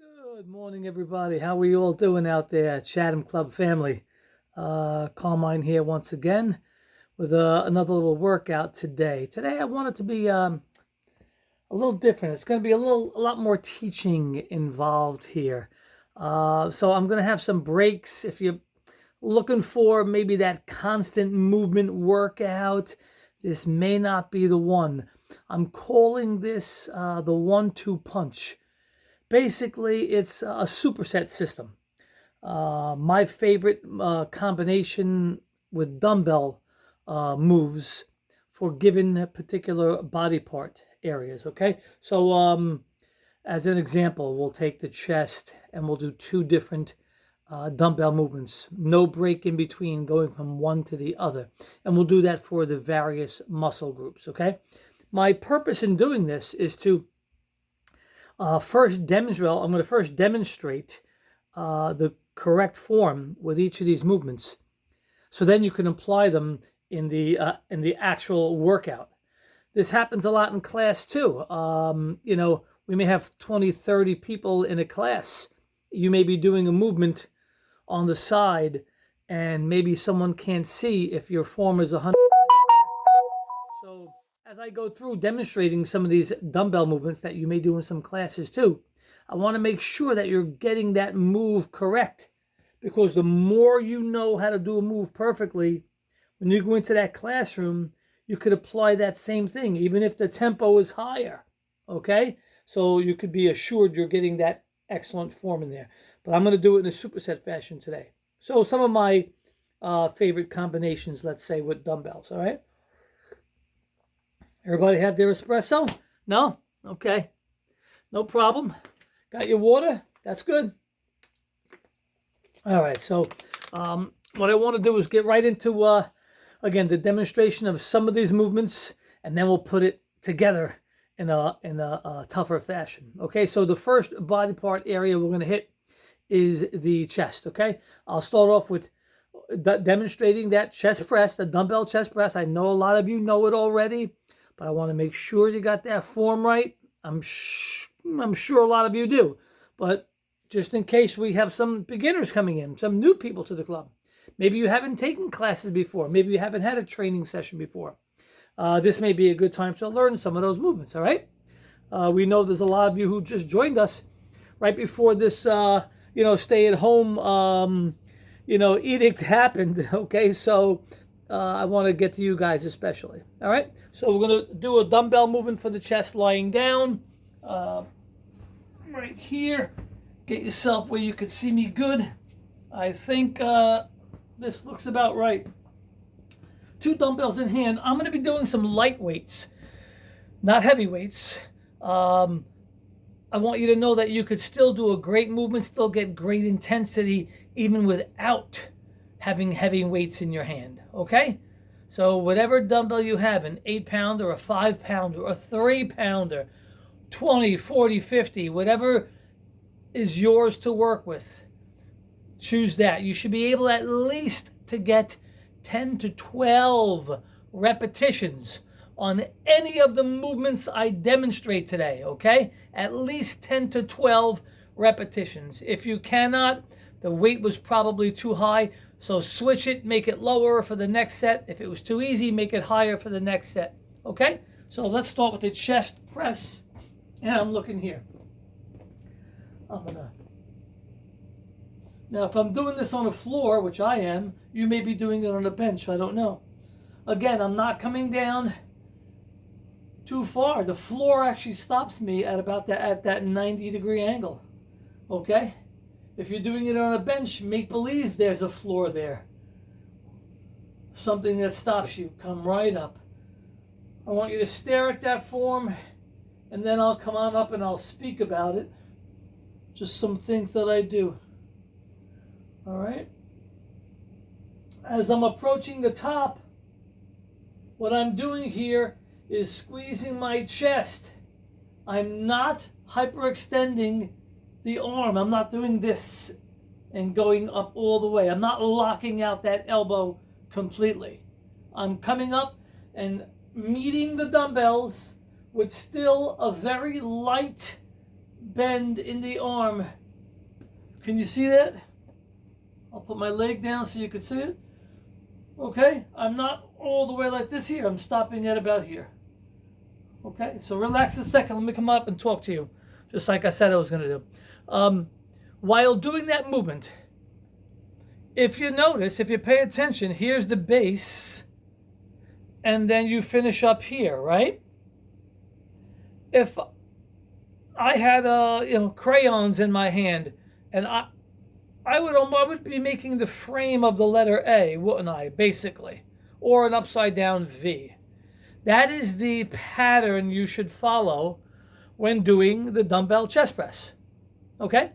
Good morning, everybody. How are you all doing out there, Chatham Club family? Carmine here once again with another little workout today. Today I want it to be a little different. It's going to be a lot more teaching involved here. So I'm going to have some breaks. If you're looking for maybe that constant movement workout, this may not be the one. I'm calling this the 1-2 punch. Basically, it's a superset system. My favorite combination with dumbbell moves for given particular body part areas. Okay, so as an example, we'll take the chest and we'll do two different dumbbell movements, no break in between, going from one to the other, and we'll do that for the various muscle groups. Okay, my purpose in doing this is to first demonstrate. I'm going to first demonstrate the correct form with each of these movements, so then you can apply them in the actual workout. This happens a lot in class too. We may have 20, 30 people in a class. You may be doing a movement on the side, and maybe someone can't see if your form is 100%. So as I go through demonstrating some of these dumbbell movements that you may do in some classes too, I want to make sure that you're getting that move correct, because the more you know how to do a move perfectly, when you go into that classroom, you could apply that same thing, even if the tempo is higher, okay? So you could be assured you're getting that excellent form in there. But I'm going to do it in a superset fashion today. So some of my favorite combinations, let's say, with dumbbells, all right? Everybody have their espresso? No? Okay. No problem. Got your water? That's good. All right, so what I want to do is get right into, again, the demonstration of some of these movements, and then we'll put it together in a tougher fashion. Okay, so the first body part area we're going to hit is the chest, okay? I'll start off with demonstrating that chest press, the dumbbell chest press. I know a lot of you know it already, but I want to make sure you got that form right. I'm sure a lot of you do, but just in case we have some beginners coming in, some new people to the club. Maybe you haven't taken classes before. Maybe you haven't had a training session before. This may be a good time to learn some of those movements, all right? We know there's a lot of you who just joined us right before this, stay-at-home, edict happened, okay? So I want to get to you guys especially, all right? So we're going to do a dumbbell movement for the chest lying down right here. Get yourself where you can see me good. I think this looks about right. 2 dumbbells in hand. I'm going to be doing some light weights, not heavy weights. I want you to know that you could still do a great movement, still get great intensity, even without having heavy weights in your hand, okay? So whatever dumbbell you have, an 8-pounder, a 5-pounder, a 3-pounder, 20, 40, 50, whatever is yours to work with, choose that. You should be able at least to get 10 to 12 repetitions on any of the movements I demonstrate today, okay? At least 10 to 12 repetitions. If you cannot, the weight was probably too high, so switch it, make it lower for the next set. If it was too easy, make it higher for the next set, okay? So let's start with the chest press, and I'm looking here. Now, if I'm doing this on a floor, which I am, you may be doing it on a bench, I don't know. Again, I'm not coming down too far. The floor actually stops me at about at that 90-degree angle, okay? If you're doing it on a bench, make believe there's a floor there. Something that stops you. Come right up. I want you to stare at that form, and then I'll come on up and I'll speak about it. Just some things that I do. All right? As I'm approaching the top, what I'm doing here is squeezing my chest. I'm not hyperextending the arm. I'm not doing this and going up all the way. I'm not locking out that elbow completely. I'm coming up and meeting the dumbbells with still a very light bend in the arm. Can you see that? I'll put my leg down so you can see it. Okay, I'm not all the way like this here. I'm stopping at about here. Okay, so relax a second. Let me come up and talk to you, just like I said I was going to do. While doing that movement, if you notice, if you pay attention, here's the base, and then you finish up here, right? If I had crayons in my hand, and I would be making the frame of the letter A, wouldn't I, basically? Or an upside down V. That is the pattern you should follow when doing the dumbbell chest press. Okay?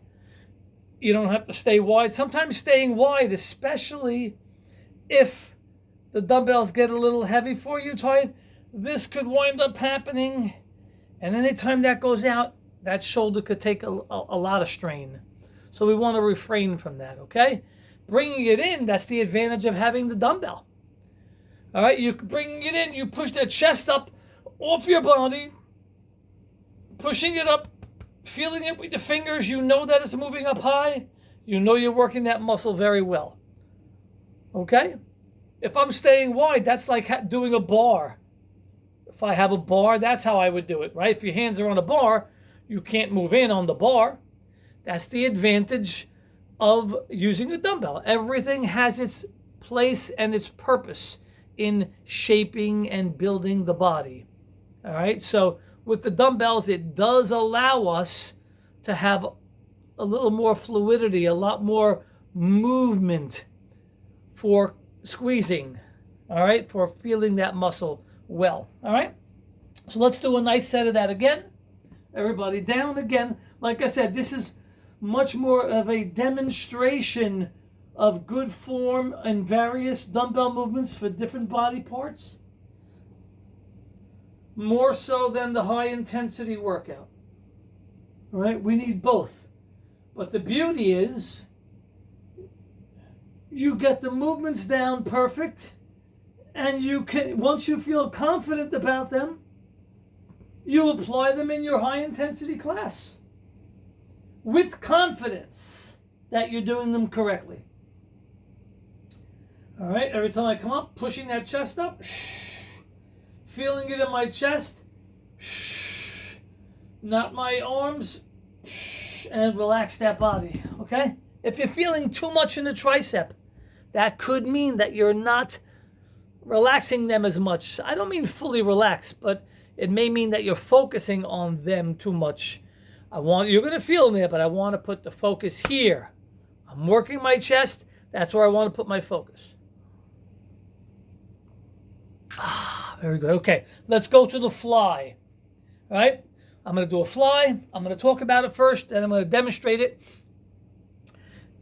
You don't have to stay wide. Sometimes staying wide, especially if the dumbbells get a little heavy for you, tight, this could wind up happening. And anytime that goes out, that shoulder could take a lot of strain. So we want to refrain from that, okay? Bringing it in, that's the advantage of having the dumbbell. All right, you bringing it in, you push that chest up off your body, pushing it up, feeling it with the fingers. You know that it's moving up high. You know you're working that muscle very well. Okay? If I'm staying wide, that's like doing a bar. If I have a bar, that's how I would do it, right? If your hands are on a bar, you can't move in on the bar. That's the advantage of using a dumbbell. Everything has its place and its purpose in shaping and building the body. All right, so with the dumbbells, it does allow us to have a little more fluidity, a lot more movement for squeezing, all right, for feeling that muscle well, all right? So let's do a nice set of that again. Everybody down again. Like I said, this is much more of a demonstration of good form and various dumbbell movements for different body parts, more so than the high intensity workout. All right, we need both. But the beauty is you get the movements down perfect, and you can, once you feel confident about them, you apply them in your high intensity class with confidence that you're doing them correctly. All right, every time I come up, pushing that chest up, feeling it in my chest, not my arms, and relax that body, okay? If you're feeling too much in the tricep, that could mean that you're not relaxing them as much. I don't mean fully relaxed, but it may mean that you're focusing on them too much. You're going to feel them there, but I want to put the focus here. I'm working my chest. That's where I want to put my focus. Very good. Okay, let's go to the fly. All right, I'm going to do a fly. I'm going to talk about it first, then I'm going to demonstrate it.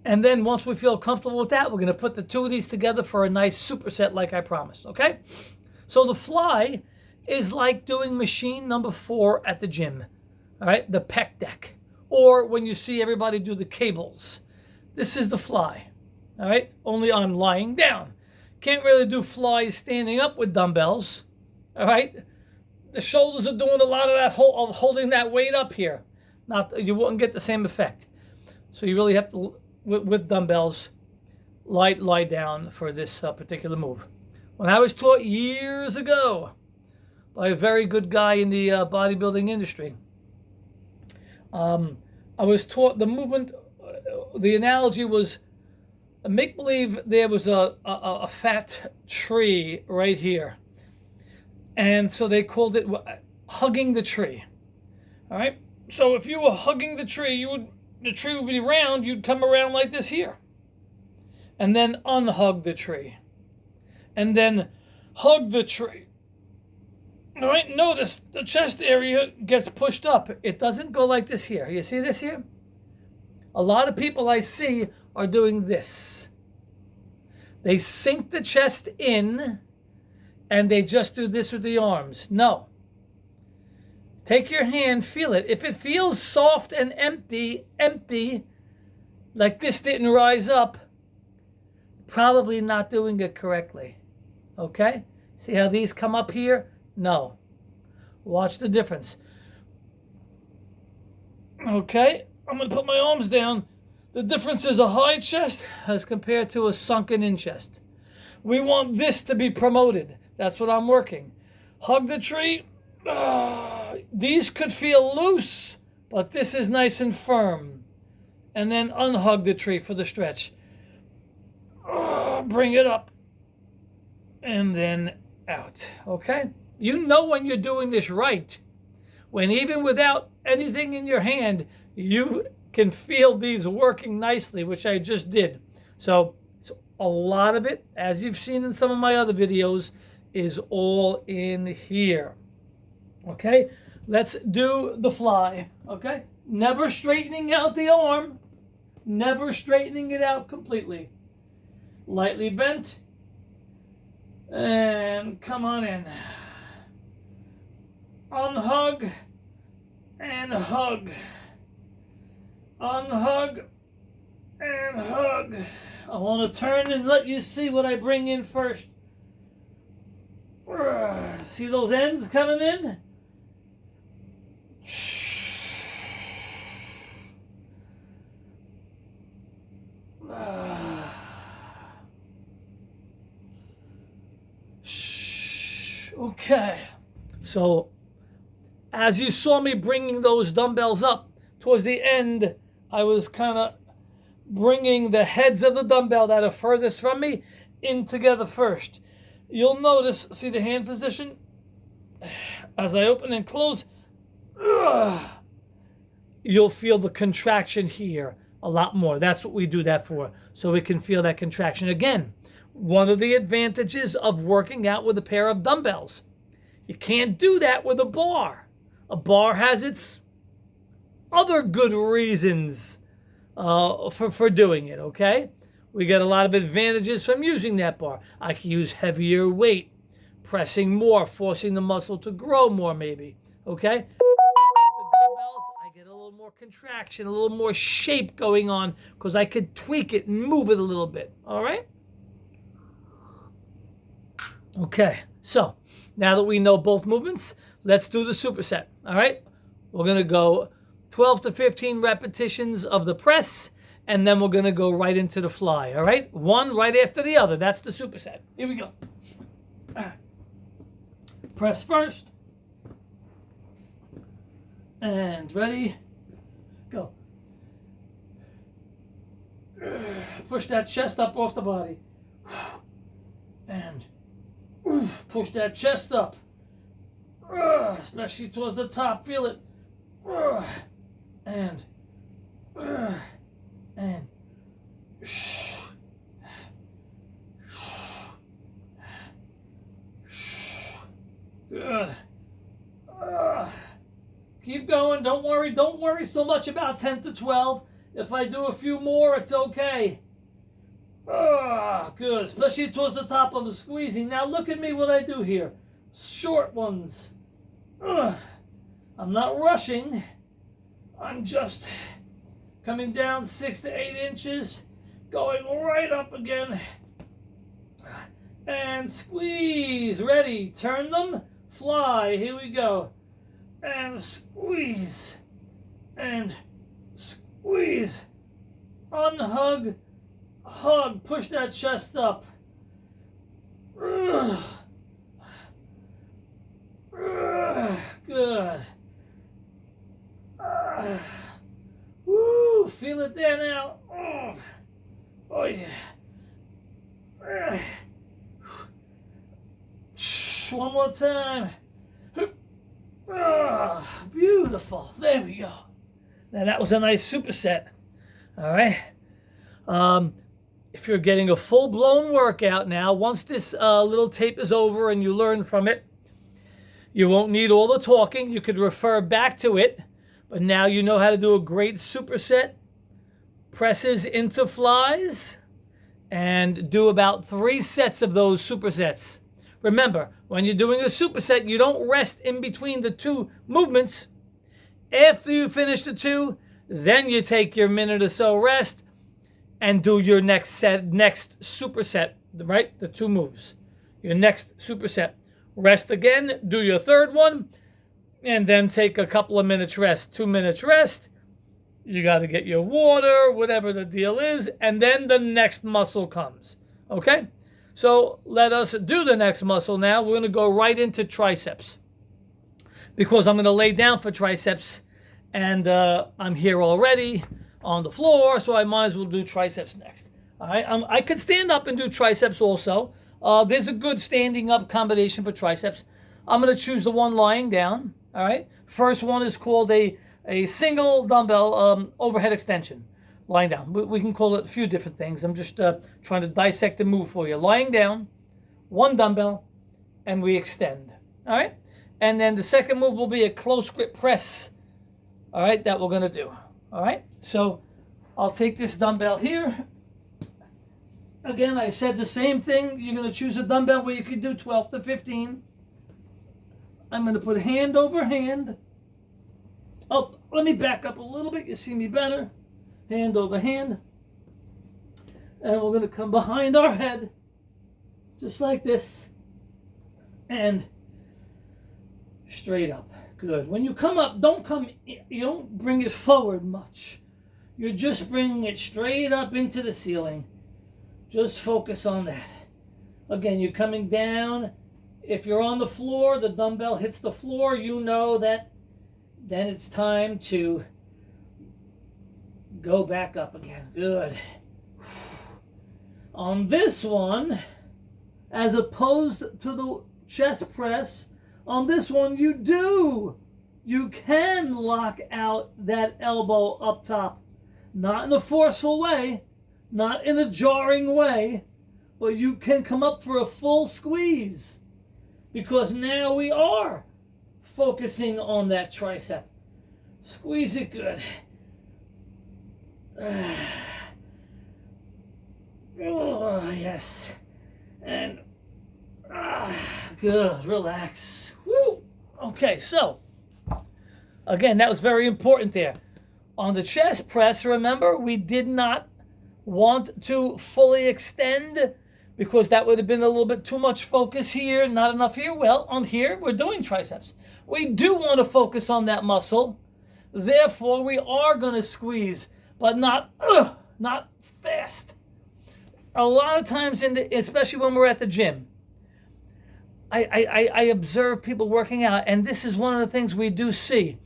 And then once we feel comfortable with that, we're going to put the two of these together for a nice superset like I promised, okay? So the fly is like doing machine number 4 at the gym, all right? The pec deck. Or when you see everybody do the cables. This is the fly, all right? Only I'm lying down. Can't really do flies standing up with dumbbells, all right? The shoulders are doing a lot of that holding that weight up here. You wouldn't get the same effect. So you really have to, with dumbbells, lie down for this particular move. When I was taught years ago by a very good guy in the bodybuilding industry, I was taught the movement, the analogy was, make believe there was a fat tree right here. And so they called it hugging the tree. All right? So if you were hugging the tree, the tree would be round, you'd come around like this here. And then unhug the tree. And then hug the tree. All right? Notice the chest area gets pushed up. It doesn't go like this here. You see this here? A lot of people I see are doing this. They sink the chest in and they just do this with the arms. No. Take your hand, feel it. If it feels soft and empty, like this didn't rise up, probably not doing it correctly. Okay? See how these come up here? No. Watch the difference. Okay, I'm going to put my arms down. The difference is a high chest as compared to a sunken in chest. We want this to be promoted. That's what I'm working. Hug the tree. These could feel loose, but this is nice and firm. And then unhug the tree for the stretch. Bring it up. And then out. Okay? You know when you're doing this right. When even without anything in your hand, you can feel these working nicely, which I just did. So a lot of it, as you've seen in some of my other videos, is all in here. Okay? Let's do the fly. Okay? Never straightening out the arm. Never straightening it out completely. Lightly bent. And come on in. Unhug and hug. Unhug and hug. I want to turn and let you see what I bring in first. See those ends coming in? Okay. So, as you saw me bringing those dumbbells up, towards the end, I was kind of bringing the heads of the dumbbell that are furthest from me in together first. You'll notice, see the hand position? As I open and close, you'll feel the contraction here a lot more. That's what we do that for, so we can feel that contraction. Again, one of the advantages of working out with a pair of dumbbells. You can't do that with a bar. A bar has its other good reasons for doing it, okay? We get a lot of advantages from using that bar. I can use heavier weight, pressing more, forcing the muscle to grow more maybe, okay? With the dumbbells, I get a little more contraction, a little more shape going on because I could tweak it and move it a little bit, all right? Okay, so now that we know both movements, let's do the superset, all right? We're going to go 12 to 15 repetitions of the press, and then we're going to go right into the fly, all right? One right after the other. That's the superset. Here we go. Press first. And ready, go. Push that chest up off the body. And push that chest up. Especially towards the top. Feel it. And good. Keep going. Don't worry. Don't worry so much about 10 to 12. If I do a few more, it's okay. Good. Especially towards the top of the squeezing. Now look at me what I do here. Short ones. I'm not rushing. I'm just coming down 6 to 8 inches, going right up again. And squeeze. Ready. Turn them. Fly. Here we go. And squeeze. And squeeze. Unhug. Hug. Push that chest up. Good. Woo! Feel it there now. Oh yeah. One more time. Beautiful. There we go. Now that was a nice superset. All right. If you're getting a full-blown workout now, once this little tape is over and you learn from it, you won't need all the talking. You could refer back to it. But now you know how to do a great superset. Presses into flies. And do about 3 sets of those supersets. Remember, when you're doing a superset, you don't rest in between the 2 movements. After you finish the 2, then you take your minute or so rest and do your next superset, right? The 2 moves. Your next superset. Rest again, do your 3rd one, and then take a couple of minutes rest. 2 minutes rest, You got to get your water, whatever the deal is, and then the next muscle comes. Okay? So let us do the next muscle now. We're going to go right into triceps because I'm going to lay down for triceps, and I'm here already on the floor, so I might as well do triceps next. All right? I could stand up and do triceps also. There's a good standing up combination for triceps. I'm going to choose the one lying down. All right? First one is called a single dumbbell overhead extension. Lying down. We can call it a few different things. I'm just trying to dissect the move for you. Lying down, one dumbbell, and we extend. All right? And then the second move will be a close grip press. All right? That we're going to do. All right? So I'll take this dumbbell here. Again, I said the same thing. You're going to choose a dumbbell where you can do 12 to 15. I'm going to put hand over hand. Oh, let me back up a little bit. You see me better. Hand over hand. And we're going to come behind our head. Just like this. And straight up. Good. When you come up, you don't bring it forward much. You're just bringing it straight up into the ceiling. Just focus on that. Again, you're coming down. If you're on the floor, the dumbbell hits the floor, you know that then it's time to go back up again. Good. On this one, as opposed to the chest press, on this one you can lock out that elbow up top. Not in a forceful way, not in a jarring way, but you can come up for a full squeeze because now we are focusing on that tricep. Squeeze it good. Oh, yes. And good. Relax. Woo. Okay, so again, that was very important there. On the chest press, remember, we did not want to fully extend because that would have been a little bit too much focus here, not enough here. Well, on here, we're doing triceps. We do want to focus on that muscle. Therefore, we are going to squeeze, but not fast. A lot of times, especially when we're at the gym, I observe people working out, and this is one of the things we do see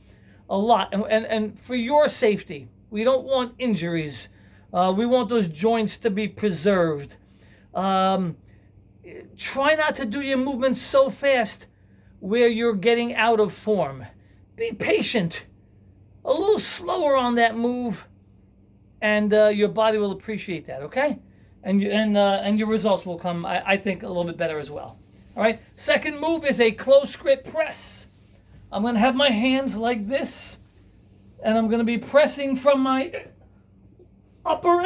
a lot. And for your safety, we don't want injuries. We want those joints to be preserved. Try not to do your movements so fast where you're getting out of form. Be patient. A little slower on that move, and your body will appreciate that, okay? And your results will come, I think, a little bit better as well. All right, second move is a close grip press. I'm going to have my hands like this, and I'm going to be pressing from my upper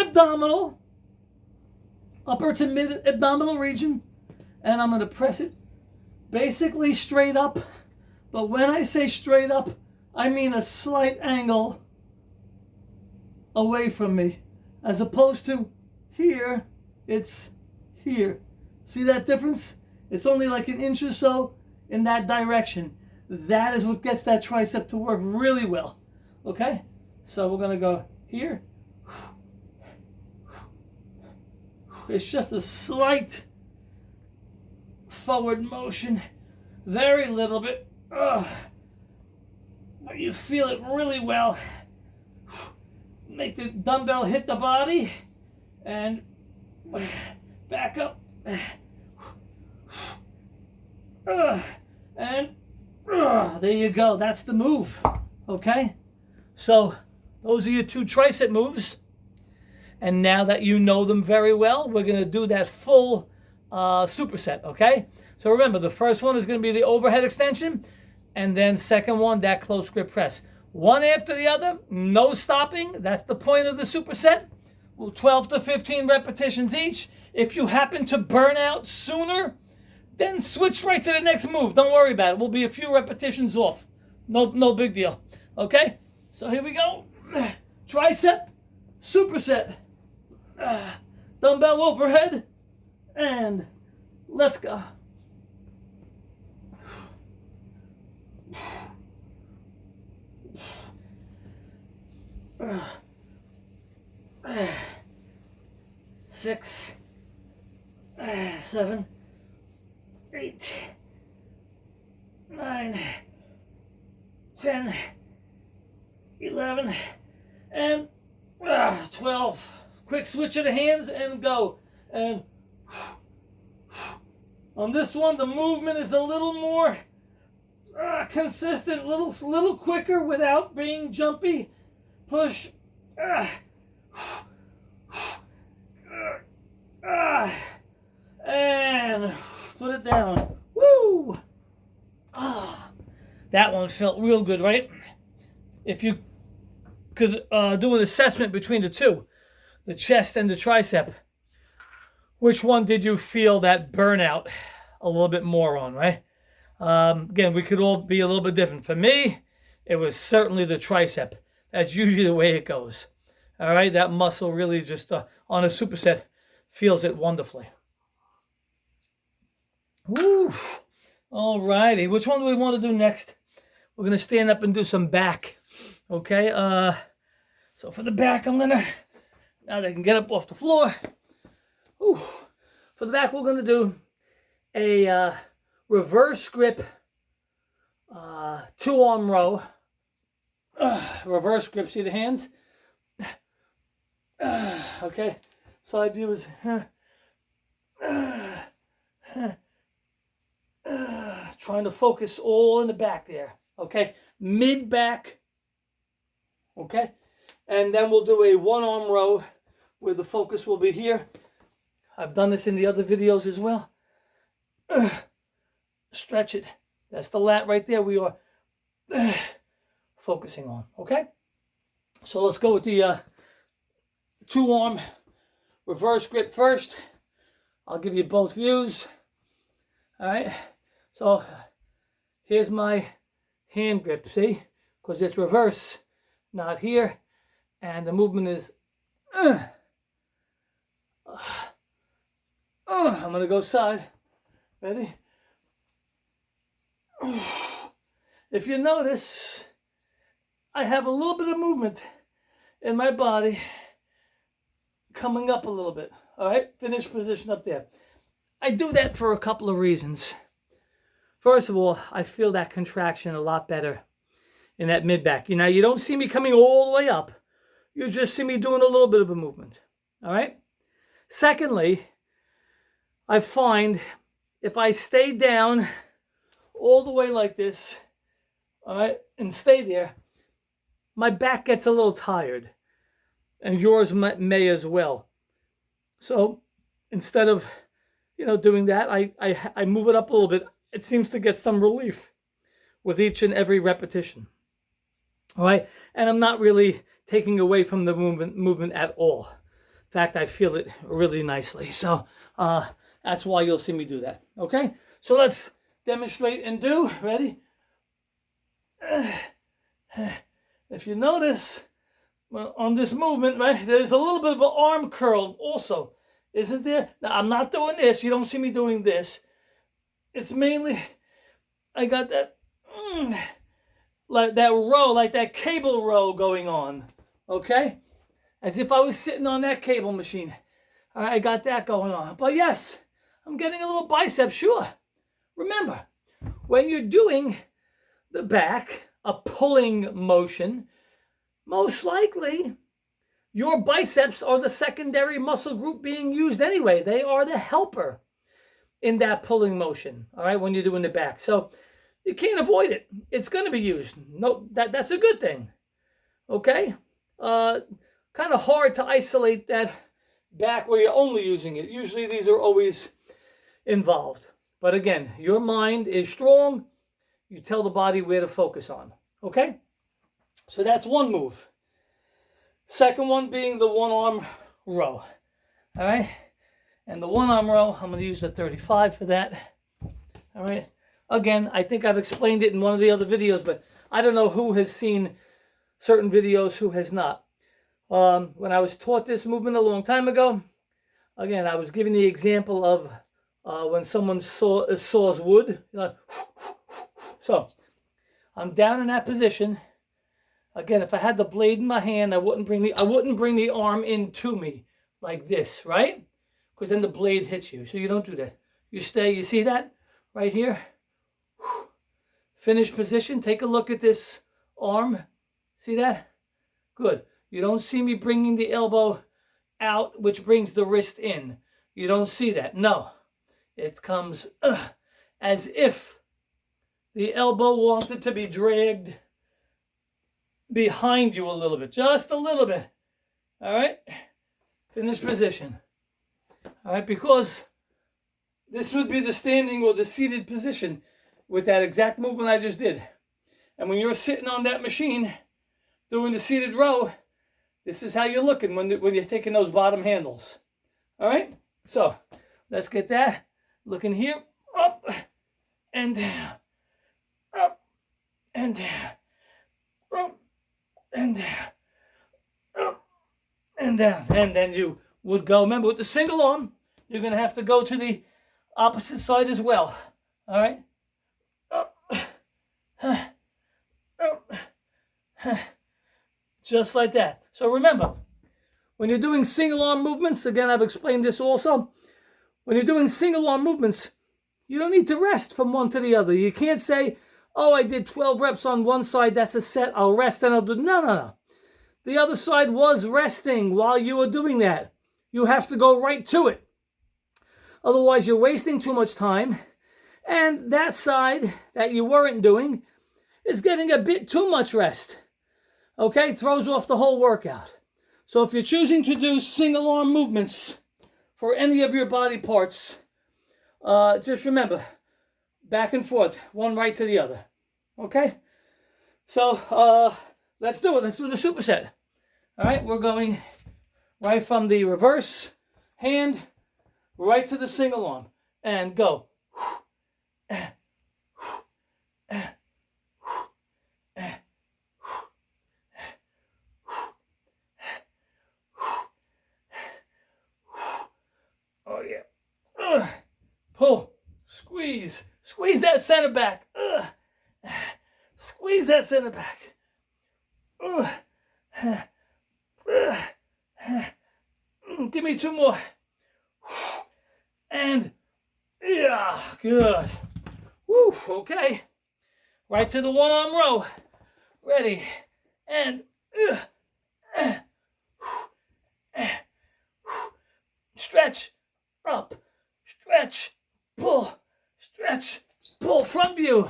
to mid abdominal region, and I'm going to press it basically straight up. But when I say straight up, I mean a slight angle away from me, as opposed to here, it's here. See that difference? It's only like an inch or so in that direction. That is what gets that tricep to work really well. Okay? So we're going to go here. It's just a slight forward motion. Very little bit. But you feel it really well. Make the dumbbell hit the body. And back up. And there you go. That's the move. Okay? So those are your two tricep moves. And now that you know them very well, we're going to do that full superset. Okay? So remember, the first one is going to be the overhead extension. And then second one, that close grip press. One after the other, no stopping. That's the point of the superset. 12 to 15 repetitions each. If you happen to burn out sooner, then switch right to the next move. Don't worry about it. We'll be a few repetitions off. No big deal. Okay? So here we go. Tricep, superset. Dumbbell overhead. And let's go. 6, 7, 8, 9, 10, 11, and 12. Quick switch of the hands and go. And on this one, the movement is a little more consistent, little quicker without being jumpy. Push. And put it down. Woo! That one felt real good, right? If you could do an assessment between the two, the chest and the tricep, which one did you feel that burnout a little bit more on, right? Again, we could all be a little bit different. For me, it was certainly the tricep. That's usually the way it goes. All right, that muscle really just on a superset feels it wonderfully. Woo! All righty, which one do we want to do next? We're going to stand up and do some back. Okay, so for the back, I'm going to, now they can get up off the floor. Whew. For the back, we're going to do a reverse grip, 2-arm row. Reverse grip, see the hands? Okay, side view is trying to focus all in the back there. Okay, mid back. Okay, and then we'll do a 1-arm row where the focus will be here. I've done this in the other videos as well. Stretch it. That's the lat right there we are focusing on. Okay, so let's go with the 2-arm reverse grip first. I'll give you both views. All right, so here's my hand grip, see? Because it's reverse, not here. And the movement is, I'm going to go side. Ready? If you notice, I have a little bit of movement in my body coming up a little bit. All right, finish position up there. I do that for a couple of reasons. First of all, I feel that contraction a lot better in that mid back. You know, you don't see me coming all the way up. You just see me doing a little bit of a movement. All right. Secondly, I find if I stay down all the way like this, all right, and stay there, my back gets a little tired, and yours may as well. So instead of, you know, doing that, I move it up a little bit. It seems to get some relief with each and every repetition. All right, and I'm not really taking away from the movement at all. In fact, I feel it really nicely. So that's why you'll see me do that. Okay, so let's demonstrate and do. Ready? If you notice, well, on this movement, right, there's a little bit of an arm curl also, isn't there? Now, I'm not doing this. You don't see me doing this. It's mainly, I got that, like that row, like that cable row going on, okay? As if I was sitting on that cable machine. All right, I got that going on. But yes, I'm getting a little bicep, sure. Remember, when you're doing the back, a pulling motion, most likely your biceps are the secondary muscle group being used anyway. They are the helper in that pulling motion, all right, when you're doing the back. So you can't avoid it. It's going to be used. No, that's a good thing, okay? Kind of hard to isolate that back where you're only using it. Usually these are always involved. But again, your mind is strong. You tell the body where to focus on, okay? So that's one move. Second one being the 1-arm row, all right? And the 1-arm row, I'm going to use the 35 for that, all right? Again, I think I've explained it in one of the other videos, but I don't know who has seen certain videos, who has not. When I was taught this movement a long time ago, again, I was giving the example of when someone saws wood. So I'm down in that position, Again, if I had the blade in my hand, I wouldn't bring the arm into me like this, right? Because then the blade hits you. So you don't do that. You stay, you see that right here? Finish position. Take a look at this arm. See that? Good. You don't see me bringing the elbow out, which brings the wrist in. You don't see that. No. It comes as if the elbow wanted to be dragged behind you a little bit. Just a little bit. All right? Finish position. All right? Because this would be the standing or the seated position with that exact movement I just did. And when you're sitting on that machine doing the seated row, this is how you're looking when you're taking those bottom handles. All right? So let's get that. Looking here. Up and down. Up and down. Up and down. Up and down. And then you would go. Remember, with the single arm, you're going to have to go to the opposite side as well. All right? Just like that. So remember, when you're doing single arm movements, again, I've explained this also. When you're doing single arm movements, you don't need to rest from one to the other. You can't say, oh, I did 12 reps on one side, that's a set, I'll rest and I'll do. No. The other side was resting while you were doing that. You have to go right to it. Otherwise, you're wasting too much time. And that side that you weren't doing is getting a bit too much rest. Okay, throws off the whole workout. So if you're choosing to do single arm movements for any of your body parts, just remember, back and forth, one right to the other. Okay? So let's do it. Let's do the superset. All right, we're going right from the reverse hand right to the single arm. And go. Oh, yeah. Pull. Squeeze. Squeeze that center back. Squeeze that center back. Give me two more. And, yeah, good. Woo, okay. Right to the one-arm row. Ready. And, stretch, up, stretch, pull, front view,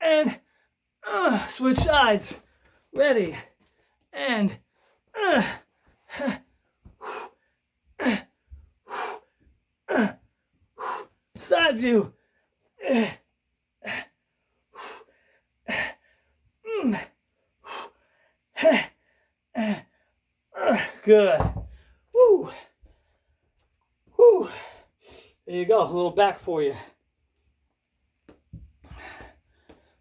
and switch sides, ready, and side view, good. Woo. Woo. There you go. A little back for you.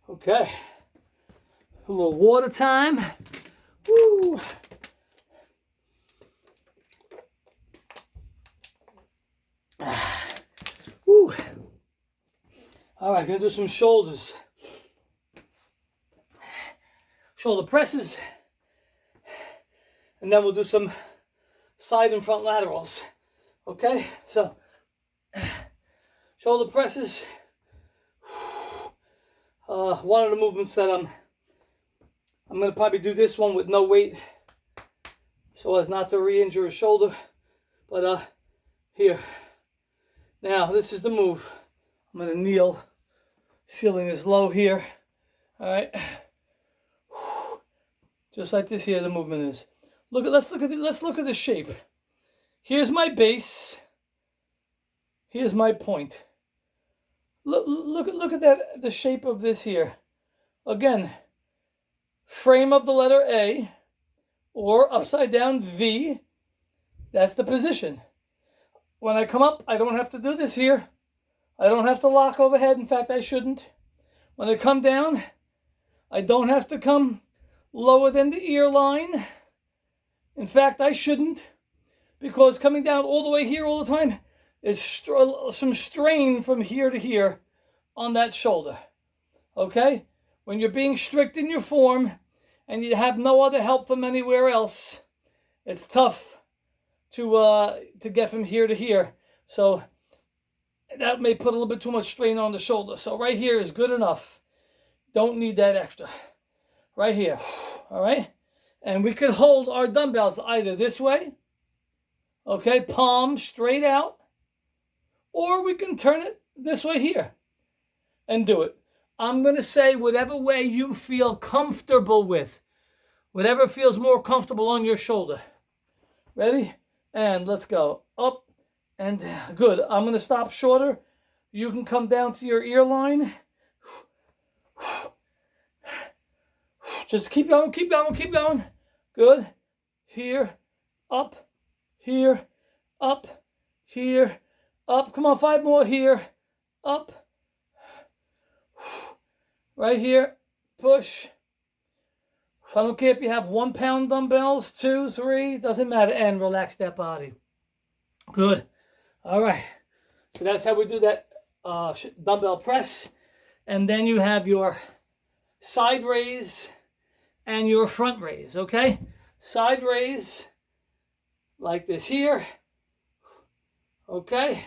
Okay. A little water time. Woo. Woo. All right, gonna do some shoulders. Shoulder presses. And then we'll do some side and front laterals. Okay, so shoulder presses. One of the movements that I'm going to probably do this one with no weight so as not to re-injure a shoulder. But here. Now, this is the move. I'm going to kneel. Ceiling is low here. All right. Just like this here, the movement is. Let's look at the shape. Here's my base. Here's my point. Look at that, the shape of this here. Again, frame of the letter A or upside down V. That's the position. When I come up, I don't have to do this here. I don't have to lock overhead. In fact, I shouldn't. When I come down, I don't have to come lower than the ear line. In fact, I shouldn't, because coming down all the way here all the time is some strain from here to here on that shoulder. Okay? When you're being strict in your form and you have no other help from anywhere else, it's tough to get from here to here. So that may put a little bit too much strain on the shoulder. So right here is good enough. Don't need that extra. Right here. All right? And we could hold our dumbbells either this way, okay, palm straight out, or we can turn it this way here and do it. I'm going to say whatever way you feel comfortable with, whatever feels more comfortable on your shoulder. Ready? And let's go. Up and down. Good. I'm going to stop shorter. You can come down to your ear line. Just keep going, keep going, keep going. Good. Here, up, here, up, here, up. Come on, 5 more here. Up. Right here. Push. I don't care if you have 1 pound dumbbells, 2, 3, doesn't matter. And relax that body. Good. All right. So that's how we do that dumbbell press. And then you have your side raise and your front raise, okay? Side raise, like this here, okay?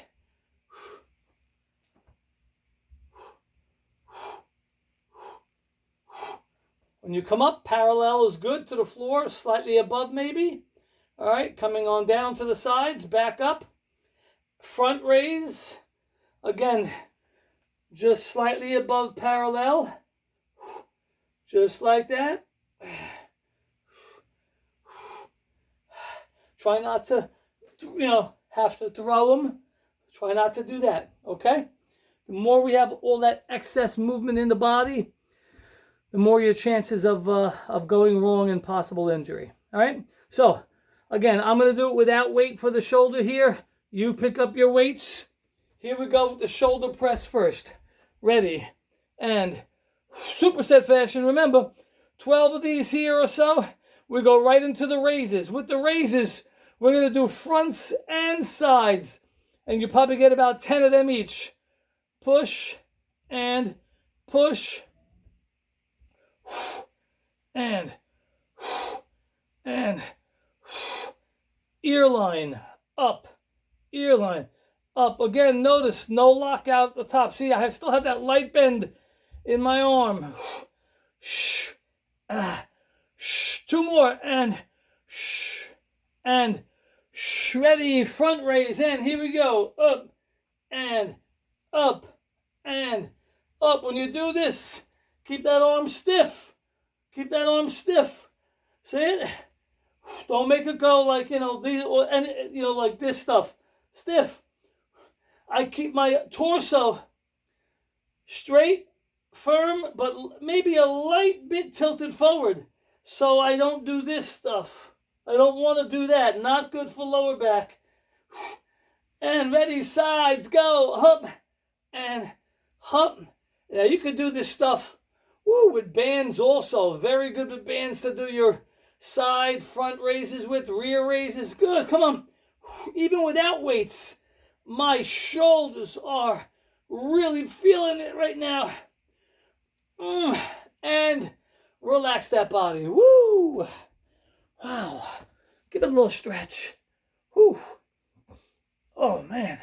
When you come up, parallel is good to the floor, slightly above maybe. All right, coming on down to the sides, back up. Front raise, again, just slightly above parallel, just like that. Try not to, have to throw them. Try not to do that, okay? The more we have all that excess movement in the body, the more your chances of going wrong and possible injury, all right? So, again, I'm going to do it without weight for the shoulder here. You pick up your weights. Here we go with the shoulder press first. Ready, and superset fashion. Remember, 12 of these here or so. We go right into the raises. With the raises, we're going to do fronts and sides. And you probably get about 10 of them each. Push and push. And ear line up. Ear line up. Again, notice no lockout at the top. See, I still have that light bend in my arm. 2 more, and ready, front raise, and here we go, up and up and up. When you do this, keep that arm stiff. Keep that arm stiff. See it? Don't make it go like like this stuff. Stiff. I keep my torso straight, firm, but maybe a light bit tilted forward. So I don't do this stuff. I don't want to do that. Not good for lower back. And ready, sides, go. Hop and hop. Now you could do this stuff with bands also. Very good with bands to do your side, front raises with, rear raises. Good, come on. Even without weights, my shoulders are really feeling it right now. And relax that body. Woo! Wow. Give it a little stretch. Whew. Oh, man.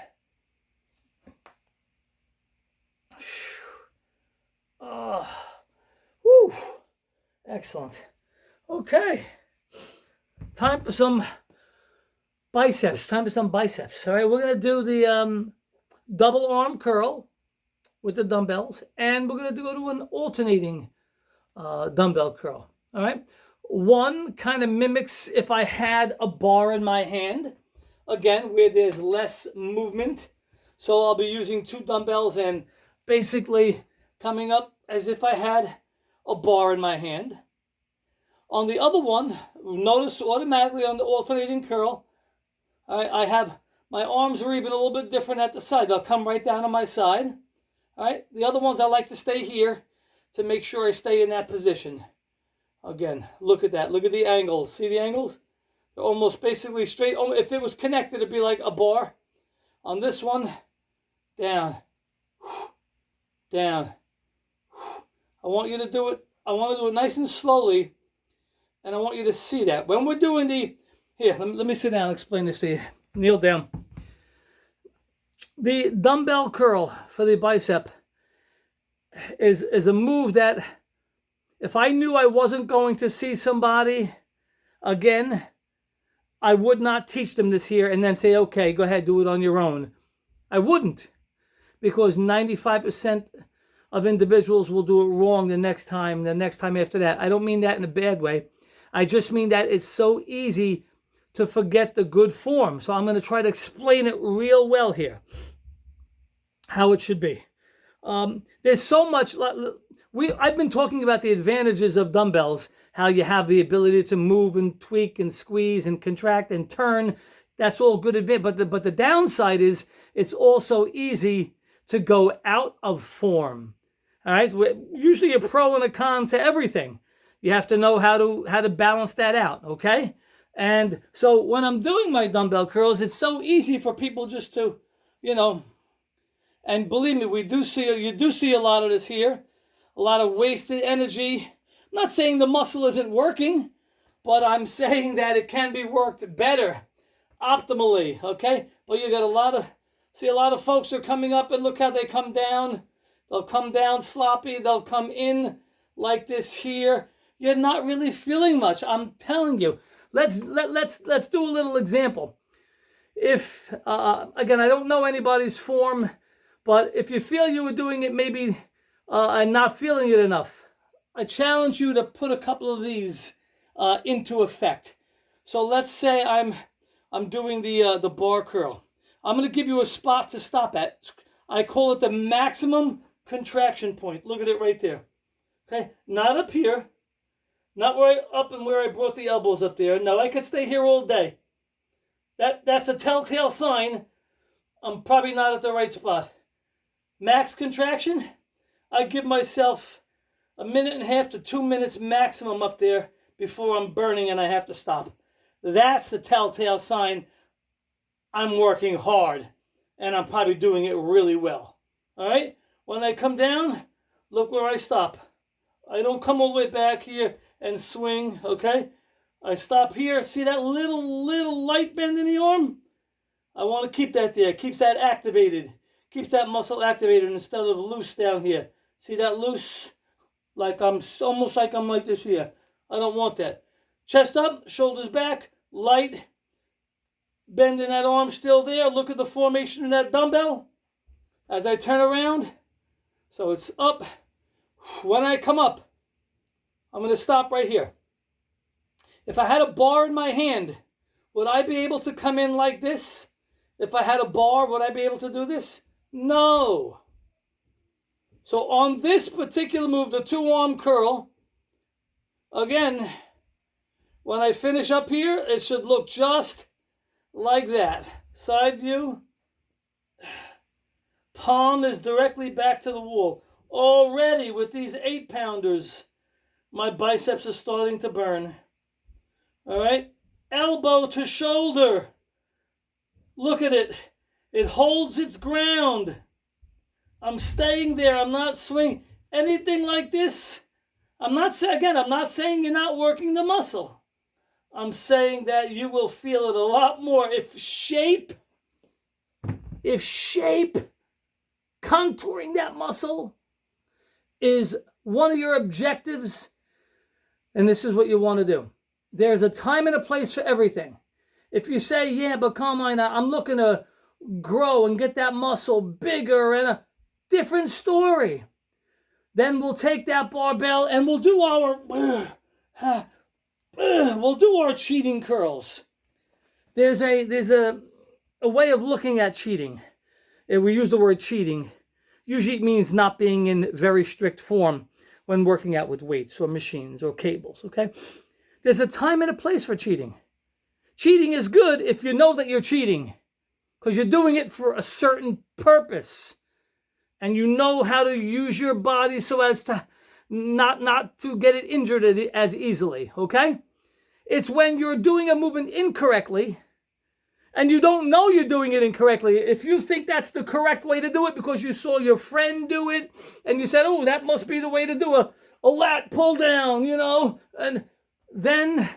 Woo. Excellent. Okay. Time for some biceps. All right, we're going to do the double arm curl with the dumbbells, and we're going to go to an alternating dumbbell curl. All right. One kind of mimics if I had a bar in my hand, again, where there's less movement. So I'll be using 2 dumbbells and basically coming up as if I had a bar in my hand. On the other one, notice automatically on the alternating curl, I have my arms are even a little bit different at the side. They'll come right down on my side. All right. The other ones I like to stay here to make sure I stay in that position. Again, look at that. Look at the angles. See the angles? They're almost basically straight. If it was connected, it'd be like a bar. On this one, down, down, I want you to do it. I want to do it nice and slowly, and I want you to see that. When we're doing the, here, let me sit down and explain this to you. Kneel down. The dumbbell curl for the bicep is a move that if I knew I wasn't going to see somebody again, I would not teach them this here and then say, okay, go ahead, do it on your own. I wouldn't, because 95% of individuals will do it wrong the next time after that. I don't mean that in a bad way. I just mean that it's so easy to forget the good form. So I'm going to try to explain it real well here, how it should be. There's so much. I've been talking about the advantages of dumbbells, how you have the ability to move and tweak and squeeze and contract and turn. That's all good advantage. But the downside is it's also easy to go out of form. All right. So usually a pro and a con to everything. You have to know how to balance that out. Okay. And so when I'm doing my dumbbell curls, it's so easy for people just to, and believe me, you do see a lot of this here, a lot of wasted energy. I'm not saying the muscle isn't working, but I'm saying that it can be worked better, optimally, okay? But you got a lot of folks are coming up, and look how they come down. They'll come down sloppy. They'll come in like this here. You're not really feeling much. I'm telling you. Let's do a little example. If again, I don't know anybody's form, but if you feel you were doing it maybe and not feeling it enough, I challenge you to put a couple of these into effect. So let's say I'm doing the bar curl. I'm going to give you a spot to stop at. I call it the maximum contraction point. Look at it right there. Okay, not up here, not up and where I brought the elbows up there. No, I could stay here all day. That's a telltale sign I'm probably not at the right spot. Max contraction, I give myself 1.5 to 2 minutes maximum up there before I'm burning and I have to stop. That's the telltale sign I'm working hard and I'm probably doing it really well. All right? When I come down, look where I stop. I don't come all the way back here and swing, okay? I stop here. See that little light bend in the arm? I want to keep that there. Keeps that activated. Keeps that muscle activated instead of loose down here. See that loose? Like almost like I'm like this here. I don't want that. Chest up, shoulders back, light. Bend in that arm still there. Look at the formation of that dumbbell as I turn around. So it's up. When I come up, I'm going to stop right here. If I had a bar in my hand, would I be able to come in like this? If I had a bar, would I be able to do this? No. So on this particular move, the 2-arm curl, again, when I finish up here, it should look just like that. Side view. Palm is directly back to the wall. Already with these 8-pounders, my biceps are starting to burn. All right? Elbow to shoulder. Look at it. It holds its ground. I'm staying there. I'm not swinging. Anything like this. I'm not saying you're not working the muscle. I'm saying that you will feel it a lot more if shape, contouring that muscle is one of your objectives, and this is what you want to do. There's a time and a place for everything. If you say, yeah, but Carmine, I'm looking to grow and get that muscle bigger, and a different story. Then we'll take that barbell and we'll do our cheating curls. There's a way of looking at cheating. And we use the word cheating. Usually it means not being in very strict form when working out with weights or machines or cables, okay? There's a time and a place for cheating. Cheating is good if you know that you're cheating because you're doing it for a certain purpose and you know how to use your body so as to not to get it injured as easily, okay? It's when you're doing a movement incorrectly and you don't know you're doing it incorrectly. If you think that's the correct way to do it because you saw your friend do it and you said, oh, that must be the way to do a lat pull down, you know, and then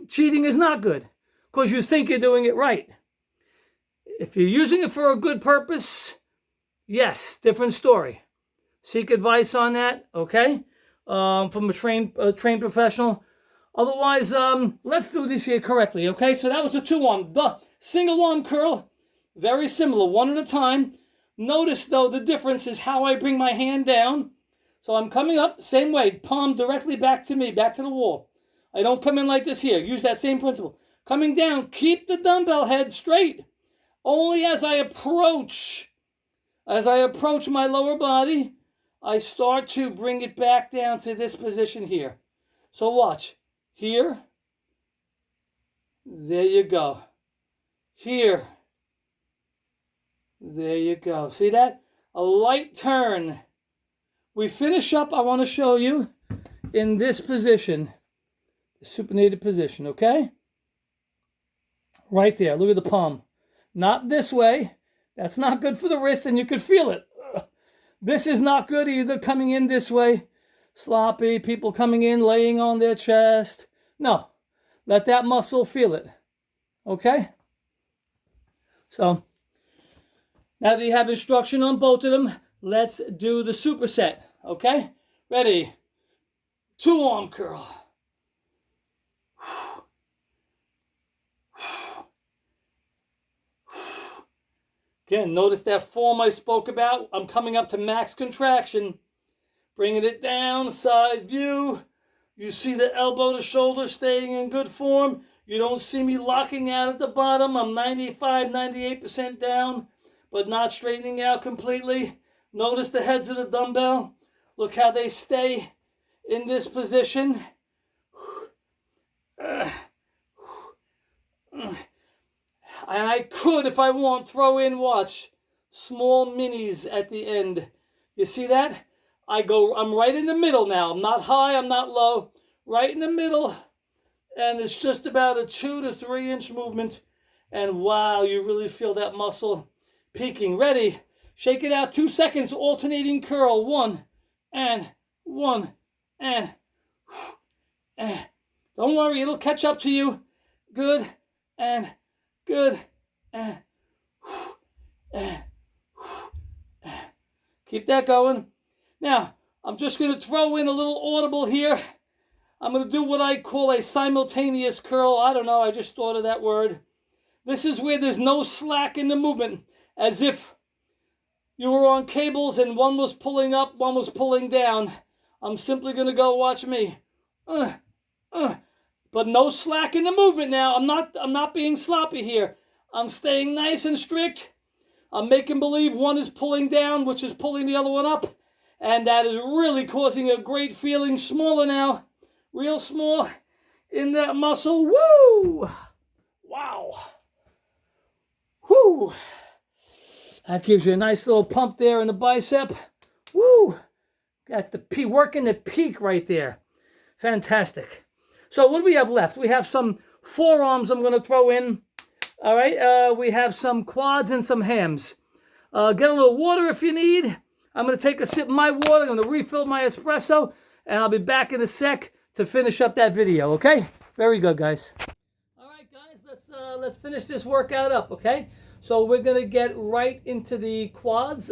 cheating is not good because you think you're doing it right. If you're using it for a good purpose, yes, different story. Seek advice on that, okay, from a trained professional. Otherwise, let's do this here correctly, okay? So that was a 2-arm. The single arm curl, very similar, one at a time. Notice, though, the difference is how I bring my hand down. So I'm coming up, same way, palm directly back to me, back to the wall. I don't come in like this here. Use that same principle. Coming down, keep the dumbbell head straight. Only as I approach my lower body, I start to bring it back down to this position here. So watch. Here. There you go. Here. There you go. See that? A light turn. We finish up, I want to show you, in this position. The supinated position, okay? Right there. Look at the palm. Not this way. That's not good for the wrist, and you could feel it. This is not good either, coming in this way. Sloppy, people coming in, laying on their chest. No, let that muscle feel it, okay? So, now that you have instruction on both of them, let's do the superset, okay? Ready? 2-arm curl. Again, notice that form I spoke about. I'm coming up to max contraction. Bringing it down, side view. You see the elbow to shoulder staying in good form. You don't see me locking out at the bottom. I'm 95, 98% down, but not straightening out completely. Notice the heads of the dumbbell. Look how they stay in this position. And I could, if I want, throw in, watch, small minis at the end. You see that? I'm right in the middle now. I'm not high, I'm not low. Right in the middle. And it's just about a 2 to 3 inch movement. And wow, you really feel that muscle peaking. Ready? Shake it out. 2 seconds, alternating curl. 1 and 1 and. Don't worry, it'll catch up to you. Good and good and. Keep that going. Now, I'm just going to throw in a little audible here. I'm going to do what I call a simultaneous curl. I don't know, I just thought of that word. This is where there's no slack in the movement, as if you were on cables and one was pulling up, one was pulling down. I'm simply going to go, watch me. But no slack in the movement now. I'm not being sloppy here. I'm staying nice and strict. I'm making believe one is pulling down, which is pulling the other one up. And that is really causing a great feeling. Smaller now. Real small in that muscle. Woo! Wow. Woo! That gives you a nice little pump there in the bicep. Woo! Got the working the peak right there. Fantastic. So what do we have left? We have some forearms I'm going to throw in. All right. We have some quads and some hams. Get a little water if you need. I'm going to take a sip of my water. I'm going to refill my espresso. And I'll be back in a sec to finish up that video. Okay? Very good, guys. All right, guys. Let's finish this workout up. Okay? So we're going to get right into the quads.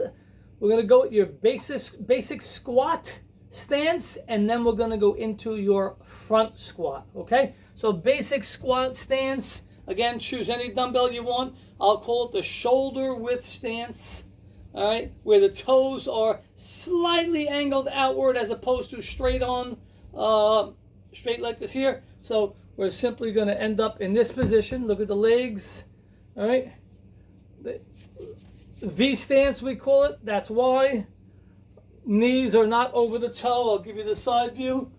We're going to go with your basic squat stance, and then we're going to go into your front squat, okay? So basic squat stance, again, choose any dumbbell you want. I'll call it the shoulder width stance, all right, where the toes are slightly angled outward as opposed to straight on, straight like this here. So we're simply going to end up in this position. Look at the legs, all right? The V stance, we call it. That's why. Knees are not over the toe. I'll give you the side view.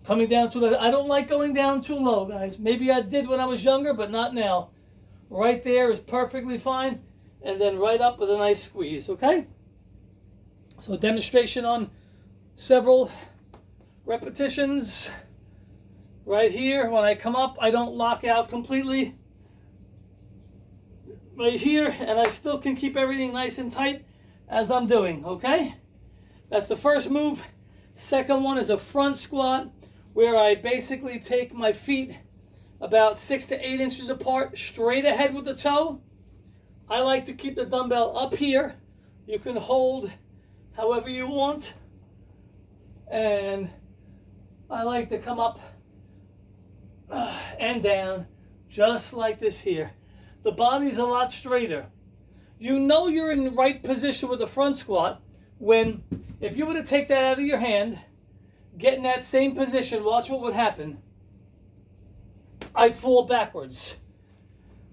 Coming down too low. I don't like going down too low, guys. Maybe I did when I was younger, but not now. Right there is perfectly fine. And then right up with a nice squeeze, okay? So demonstration on several repetitions. Right here, when I come up, I don't lock out completely. Right here, and I still can keep everything nice and tight as I'm doing, okay? That's the first move. Second one is a front squat, where I basically take my feet about 6 to 8 inches apart, straight ahead with the toe. I like to keep the dumbbell up here. You can hold however you want. And I like to come up and down, just like this here. The body's a lot straighter. You know you're in the right position with the front squat when, if you were to take that out of your hand, get in that same position, watch what would happen. I'd fall backwards.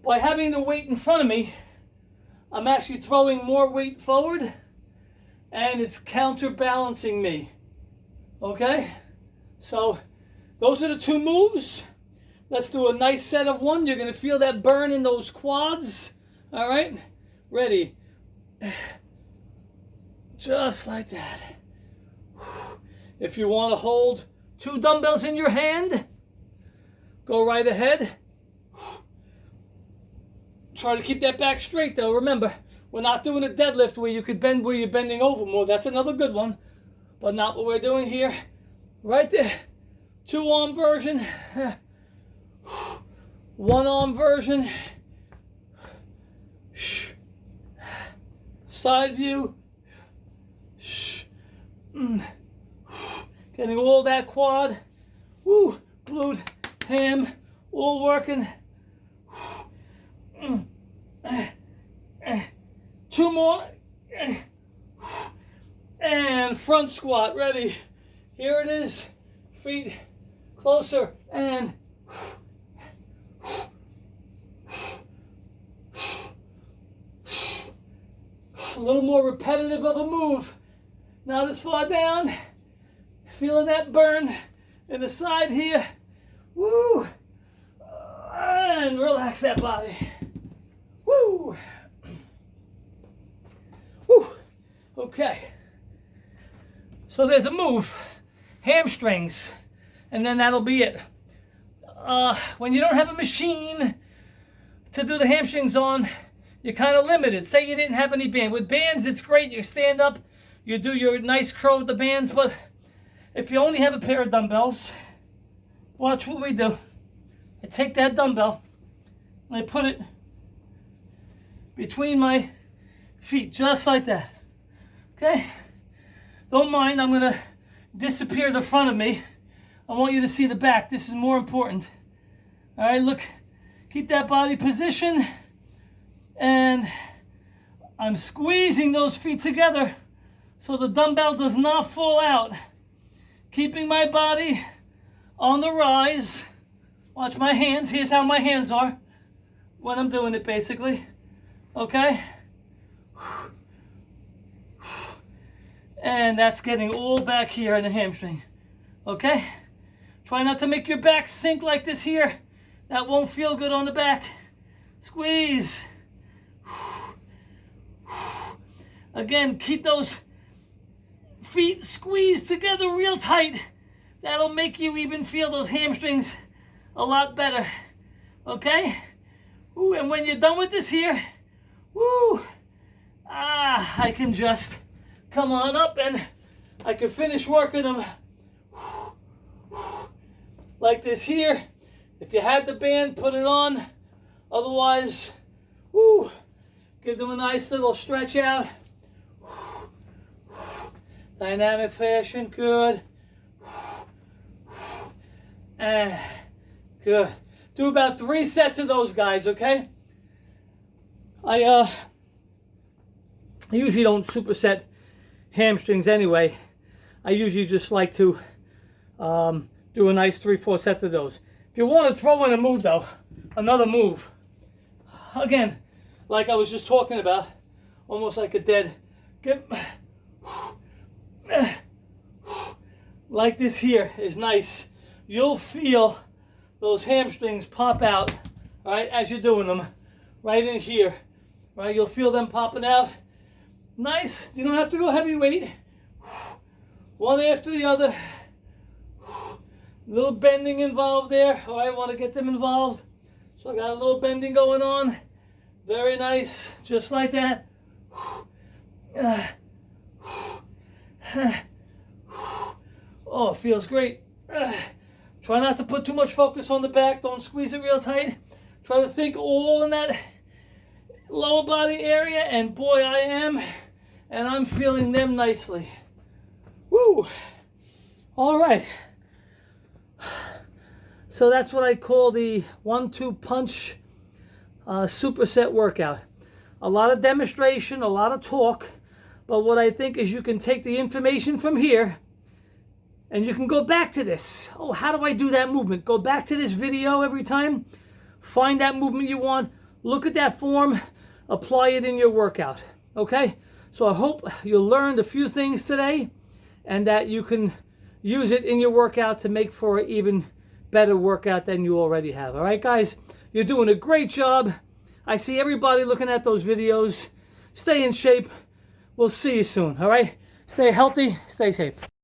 By having the weight in front of me, I'm actually throwing more weight forward, and it's counterbalancing me. Okay? So, those are the two moves. Let's do a nice set of one. You're going to feel that burn in those quads. All right? Ready? Just like that. If you want to hold 2 dumbbells in your hand, go right ahead. Try to keep that back straight though. Remember, we're not doing a deadlift where you could bend where you're bending over more. That's another good one, but not what we're doing here. Right there. 2-arm version. 1-arm version. Side view. Getting all that quad. Woo. Glute, ham, all working. 2 more. And front squat, ready. Here it is. Feet closer and a little more repetitive of a move. Not as far down. Feeling that burn in the side here. Woo! And relax that body. Woo! Woo! Okay. So there's a move. Hamstrings. And then that'll be it. When you don't have a machine to do the hamstrings on, you're kind of limited. Say you didn't have any band. With bands, it's great. You stand up, you do your nice curl with the bands, but if you only have a pair of dumbbells, watch what we do. I take that dumbbell and I put it between my feet, just like that. Okay? Don't mind, I'm gonna disappear the front of me. I want you to see the back. This is more important. All right, look, keep that body position, and I'm squeezing those feet together so the dumbbell does not fall out. Keeping my body on the rise. Watch my hands. Here's how my hands are when I'm doing it, basically. Okay? And that's getting all back here in the hamstring. Okay? Try not to make your back sink like this here. That won't feel good on the back. Squeeze. Again, keep those feet squeezed together real tight. That'll make you even feel those hamstrings a lot better. Okay? Ooh, and when you're done with this here, woo, I can just come on up and I can finish working them like this here. If you had the band, put it on. Otherwise, woo, give them a nice little stretch out. Dynamic fashion, good. Good. Do about 3 sets of those guys, okay? I usually don't superset hamstrings anyway. I usually just like to do a nice 3-4 sets of those. If you want to throw in a move though, another move, again, like I was just talking about, almost like a dead, like this here is nice. You'll feel those hamstrings pop out, all right, as you're doing them, right in here, right? You'll feel them popping out. Nice. You don't have to go heavy weight. One after the other. Little bending involved there. All right, I want to get them involved. So I got a little bending going on. Very nice, just like that. Oh, it feels great. Try not to put too much focus on the back. Don't squeeze it real tight. Try to think all in that lower body area, and boy, I am. And I'm feeling them nicely. Woo! All right. So that's what I call the 1-2 punch superset workout. A lot of demonstration, a lot of talk, but what I think is you can take the information from here and you can go back to this. Oh, how do I do that movement? Go back to this video every time, find that movement you want, look at that form, apply it in your workout, okay? So I hope you learned a few things today and that you can use it in your workout to make for an even better workout than you already have. All right, guys, you're doing a great job. I see everybody looking at those videos. Stay in shape. We'll see you soon, all right? Stay healthy, stay safe.